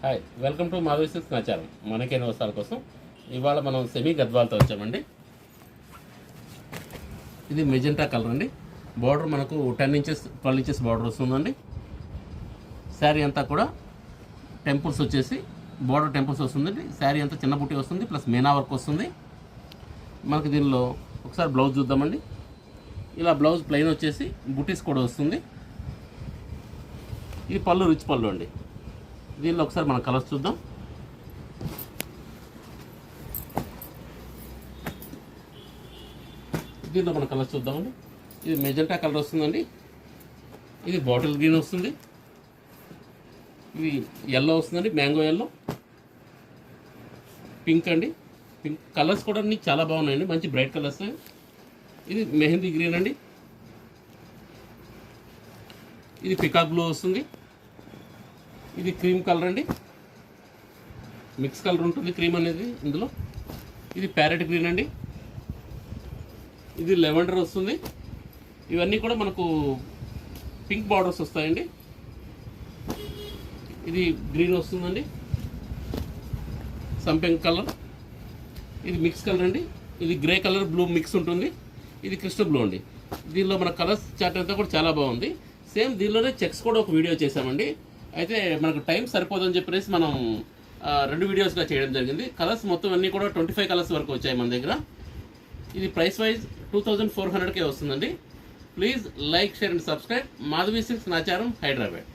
Hi, welcome to Madhavi silks Nacharam. మనకైన వస్త్రాల కోసం ఇవాళ మనం సెమీ గద్వాలతో వచ్చామండి. ఇది మెజెంటా కలర్ అండి. బార్డర్ మనకు 10 ఇంచెస్ 12 ఇంచెస్ బార్డర్ వస్తుందండి. శారీ అంతా కూడా టెంపుల్స్ వచ్చేసి బార్డర్ టెంపుల్స్ వస్తుందండి. శారీ అంతా చిన్న బుట్టి వస్తుంది, ప్లస్ మీనా వర్క్ వస్తుంది. మనకి దీనిలో ఒకసారి బ్లౌజ్ చూద్దామండి. ఇలా బ్లౌజ్ ప్లెయిన్ వచ్చేసి బుటీస్ కూడా వస్తుంది. ఇది పళ్ళు, రిచ్ పళ్ళు అండి. దీనిలో ఒకసారి మనం కలర్స్ చూద్దాం. దీనిలో మన కలర్స్ చూద్దామండి. ఇది మెజెంటా కలర్ వస్తుందండి. ఇది బాటిల్ గ్రీన్ వస్తుంది. ఇది ఎల్లో వస్తుందండి, మ్యాంగో ఎల్లో. పింక్ అండి. పింక్ కలర్స్ కూడా అన్నీ చాలా బాగున్నాయండి, మంచి బ్రైట్ కలర్స్. ఇది మెహందీ గ్రీన్ అండి. ఇది పికాక్ బ్లూ వస్తుంది. ఇది క్రీమ్ కలర్ అండి. మిక్స్ కలర్ ఉంటుంది క్రీమ్ అనేది ఇందులో. ఇది ప్యారెట్ గ్రీన్ అండి. ఇది లెవెండర్ వస్తుంది. ఇవన్నీ కూడా మనకు పింక్ బార్డర్స్ వస్తాయండి. ఇది గ్రీన్ వస్తుందండి, సంపెంగ్ కలర్. ఇది మిక్స్ కలర్ అండి. ఇది గ్రే కలర్ బ్లూ మిక్స్ ఉంటుంది. ఇది క్రిస్టల్ బ్లూ అండి. దీనిలో మన కలర్స్ చార్ట్ అంతా కూడా చాలా బాగుంది. సేమ్ దీనిలోనే చెక్స్ కూడా ఒక వీడియో చేసామండి. అయితే మనకు టైం సరిపోదని చెప్పేసి మనం 2 వీడియోస్గా చేయడం జరిగింది. కలర్స్ మొత్తం అన్నీ కూడా 25 కలర్స్ వరకు వచ్చాయి మన దగ్గర. ఇది ప్రైస్ వైజ్ 2400కే వస్తుందండి. Please like, share and subscribe. Madhavi silks Nacharam, Hyderabad.